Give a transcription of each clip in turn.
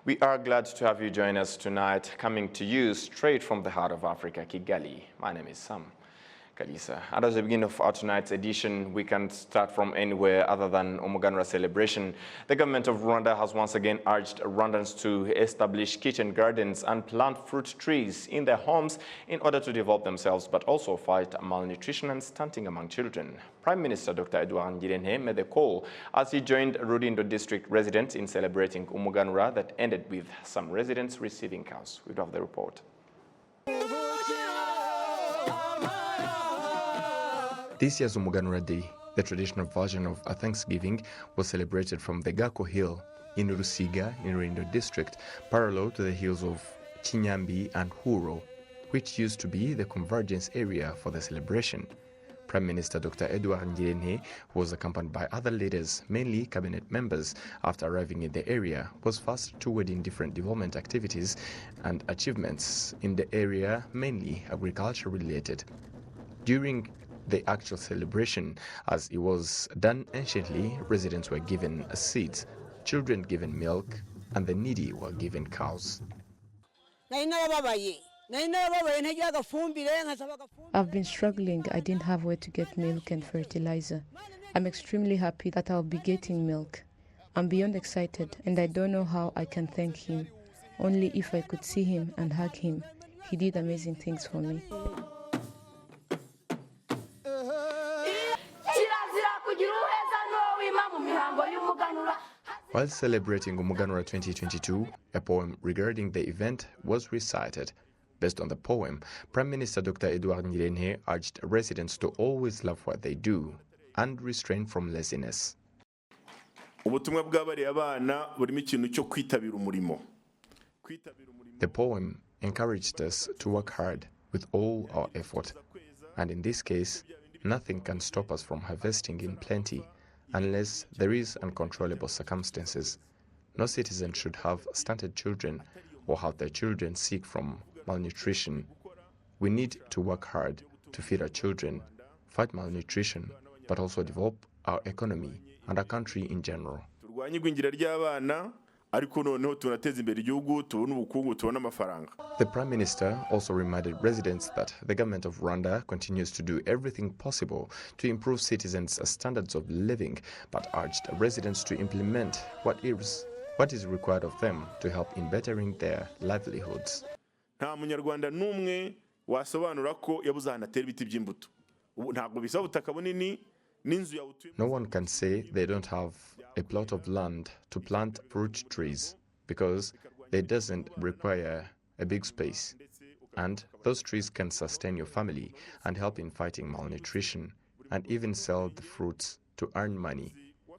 We are glad to have you join us tonight, coming to you straight from the heart of Africa, Kigali. My name is Sam Kalisa. And as we begin of our tonight's edition, we can start from anywhere other than Umuganura celebration. The government of Rwanda has once again urged Rwandans to establish kitchen gardens and plant fruit trees in their homes in order to develop themselves, but also fight malnutrition and stunting among children. Prime Minister Dr. Edouard Ngirente made the call as he joined Rulindo district residents in celebrating Umuganura that ended with some residents receiving cows. We have the report. This year's Umuganura Day, the traditional version of a Thanksgiving, was celebrated from the Gako Hill in Rusiga in Rulindo district, parallel to the hills of Chinyambi and Huro, which used to be the convergence area for the celebration. Prime Minister Dr. Edouard Ngirente, who was accompanied by other leaders, mainly cabinet members, after arriving in the area, was fast towarding different development activities and achievements in the area, mainly agriculture-related. During the actual celebration, as it was done anciently, residents were given seeds, children given milk, and the needy were given cows. I've been struggling. I didn't have where to get milk and fertilizer. I'm extremely happy that I'll be getting milk. I'm beyond excited, and I don't know how I can thank him. Only if I could see him and hug him. He did amazing things for me. While celebrating Umuganura 2022, a poem regarding the event was recited. Based on the poem, Prime Minister Dr. Edouard Ngirente urged residents to always love what they do and refrain from laziness. The poem encouraged us to work hard with all our effort, and in this case, nothing can stop us from harvesting in plenty unless there is uncontrollable circumstances. No citizen should have stunted children or have their children sick from malnutrition. We need to work hard to feed our children, fight malnutrition, but also develop our economy and our country in general. The Prime Minister also reminded residents that the government of Rwanda continues to do everything possible to improve citizens' standards of living, but urged residents to implement what is required of them to help in bettering their livelihoods. No one can say they don't have a plot of land to plant fruit trees because it doesn't require a big space. And those trees can sustain your family and help in fighting malnutrition and even sell the fruits to earn money.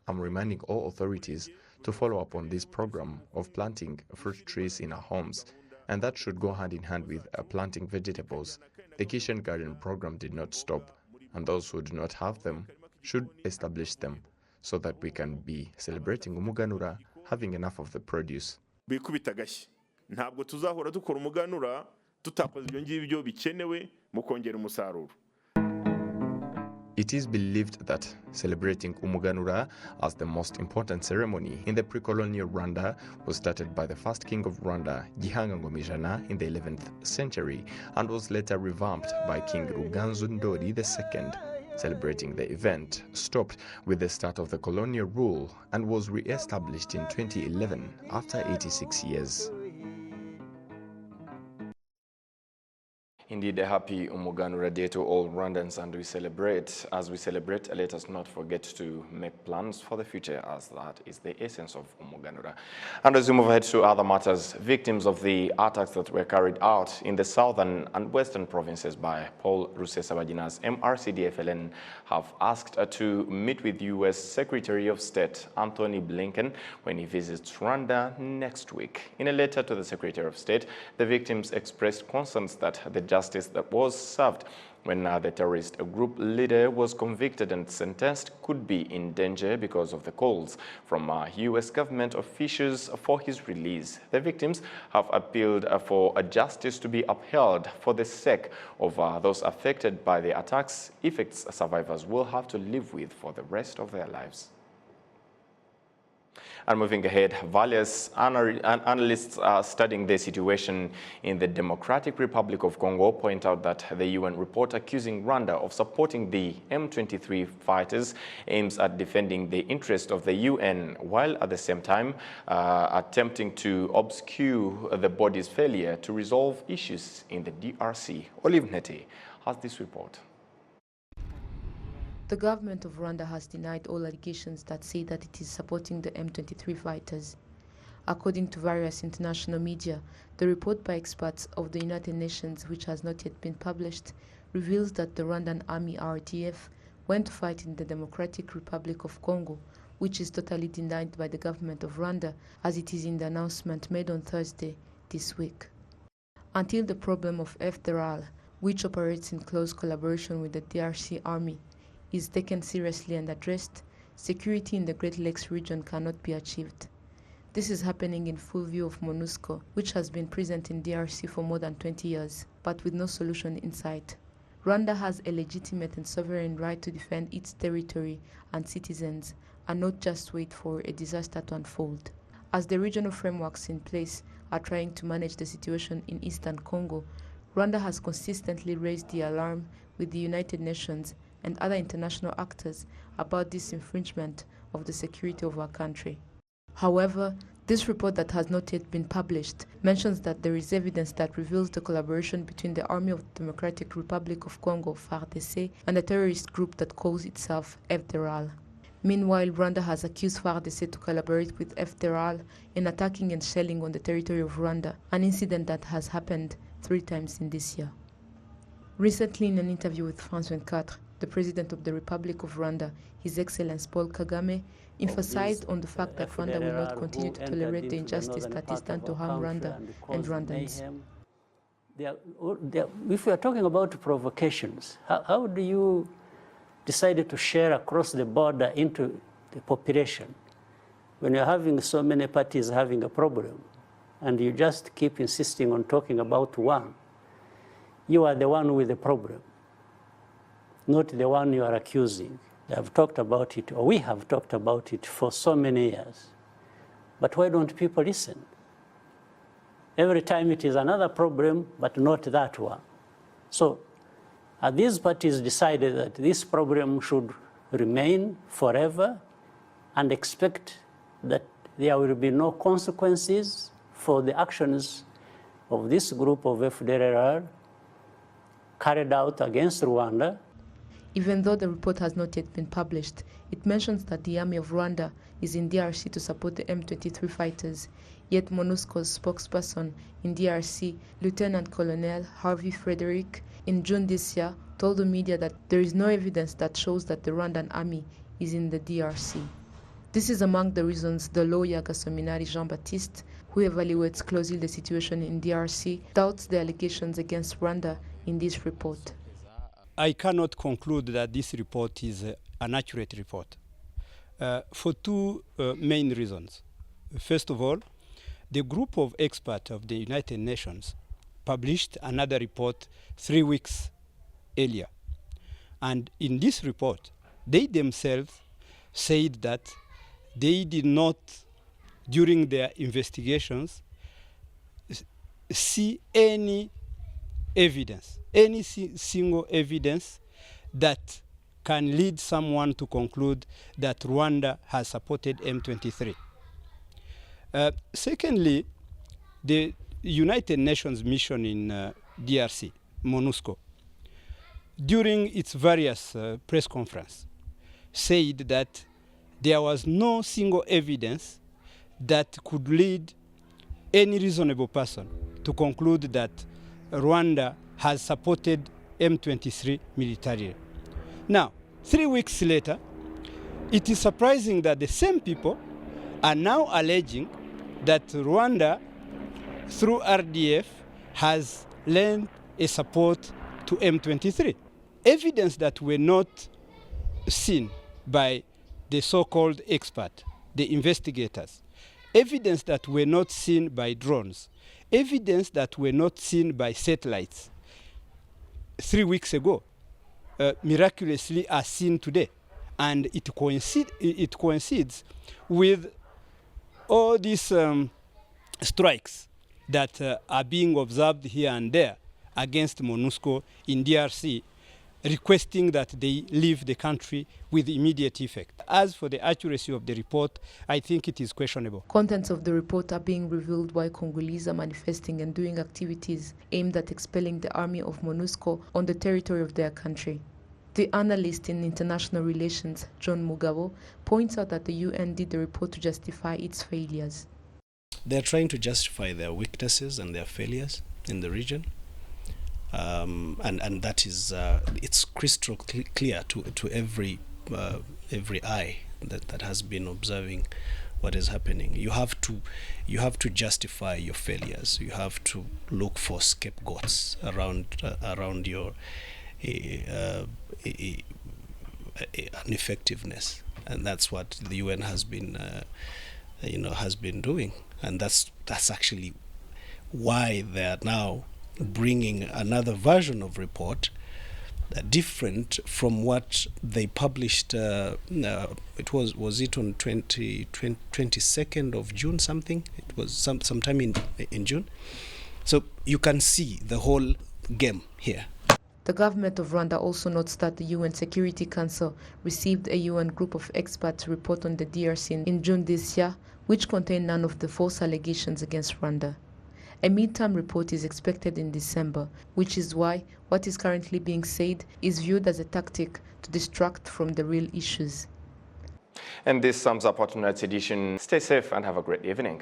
I'm reminding all authorities to follow up on this program of planting fruit trees in our homes, and that should go hand in hand with planting vegetables. The kitchen garden program did not stop, and those who do not have them should establish them so that we can be celebrating Umuganura having enough of the produce. It is believed that celebrating Umuganura as the most important ceremony in the pre-colonial Rwanda was started by the first king of Rwanda, Gihanga Ngomijana, in the 11th century and was later revamped by King Ruganzu Ndoli II. Celebrating the event stopped with the start of the colonial rule and was re-established in 2011 after 86 years. Indeed, a happy Umuganura Day to all Rwandans, and as we celebrate, let us not forget to make plans for the future, as that is the essence of Umuganura. And as we move ahead to other matters, victims of the attacks that were carried out in the southern and western provinces by Paul Rusesabagina's MRCD-FLN have asked to meet with U.S. Secretary of State Anthony Blinken when he visits Rwanda next week. In a letter to the Secretary of State, the victims expressed concerns that the justice that was served when the terrorist group leader was convicted and sentenced could be in danger because of the calls from U.S. government officials for his release. The victims have appealed for justice to be upheld for the sake of those affected by the attacks, effects survivors will have to live with for the rest of their lives. And moving ahead, various analysts are studying the situation in the Democratic Republic of Congo point out that the UN report accusing Rwanda of supporting the M23 fighters aims at defending the interest of the UN, while at the same time attempting to obscure the body's failure to resolve issues in the DRC. Olive Nete has this report. The government of Rwanda has denied all allegations that say that it is supporting the M23 fighters. According to various international media, the report by experts of the United Nations, which has not yet been published, reveals that the Rwandan Army RDF went to fight in the Democratic Republic of Congo, which is totally denied by the government of Rwanda, as it is in the announcement made on Thursday this week. Until the problem of FDLR, which operates in close collaboration with the DRC Army, is taken seriously and addressed, security in the Great Lakes region cannot be achieved. This is happening in full view of MONUSCO, which has been present in DRC for more than 20 years, but with no solution in sight. Rwanda has a legitimate and sovereign right to defend its territory and citizens, and not just wait for a disaster to unfold. As the regional frameworks in place are trying to manage the situation in eastern Congo, Rwanda has consistently raised the alarm with the United Nations and other international actors about this infringement of the security of our country. However, this report that has not yet been published mentions that there is evidence that reveals the collaboration between the Army of the Democratic Republic of Congo, FARDC, and a terrorist group that calls itself FDLR. Meanwhile, Rwanda has accused FARDC to collaborate with FDLR in attacking and shelling on the territory of Rwanda, an incident that has happened 3 times in this year. Recently, in an interview with France 24, the President of the Republic of Rwanda, His Excellency Paul Kagame, emphasized on the fact that Rwanda will not continue to tolerate the injustice that is done to harm Rwanda and Rwandans. If we are talking about provocations, how do you decide to share across the border into the population when you're having so many parties having a problem and you just keep insisting on talking about one? You are the one with the problem, not the one you are accusing. They have talked about it, or we have talked about it for so many years. But why don't people listen? Every time it is another problem, but not that one. So these parties decided that this problem should remain forever and expect that there will be no consequences for the actions of this group of FDLR carried out against Rwanda. Even though the report has not yet been published, it mentions that the Army of Rwanda is in DRC to support the M23 fighters. Yet MONUSCO's spokesperson in DRC, Lieutenant Colonel Harvey Frederick, in June this year, told the media that there is no evidence that shows that the Rwandan army is in the DRC. This is among the reasons the lawyer Gasominari Jean-Baptiste, who evaluates closely the situation in DRC, doubts the allegations against Rwanda in this report. I cannot conclude that this report is an accurate report for 2 main reasons. First of all, the group of experts of the United Nations published another report 3 weeks earlier. And in this report, they themselves said that they did not, during their investigations, see any evidence, any single evidence that can lead someone to conclude that Rwanda has supported M23. Secondly, the United Nations mission in DRC, MONUSCO, during its various press conference, said that there was no single evidence that could lead any reasonable person to conclude that Rwanda has supported M23 militarily. Now, 3 weeks later, it is surprising that the same people are now alleging that Rwanda, through RDF, has lent a support to M23. Evidence that were not seen by the so-called expert, the investigators. Evidence that were not seen by drones. Evidence that were not seen by satellites 3 weeks ago, miraculously are seen today. And it coincides with all these strikes that are being observed here and there against MONUSCO in DRC, requesting that they leave the country with immediate effect. As for the accuracy of the report, I think it is questionable. Contents of the report are being revealed while Congolese are manifesting and doing activities aimed at expelling the army of MONUSCO on the territory of their country. The analyst in international relations, John Mugabo, points out that the UN did the report to justify its failures. They're trying to justify their weaknesses and their failures in the region. And that is it's crystal clear to every eye that has been observing what is happening. You have to justify your failures. You have to look for scapegoats around your ineffectiveness, and that's what the UN has been doing, and that's actually why they are now bringing another version of report different from what they published. It was it on 22nd of June something. It was sometime in June. So you can see the whole game here. The government of Rwanda also notes that the UN Security Council received a UN group of experts report on the DRC in June this year, which contained none of the false allegations against Rwanda. A midterm report is expected in December, which is why what is currently being said is viewed as a tactic to distract from the real issues. And this sums up our tonight's edition. Stay safe and have a great evening.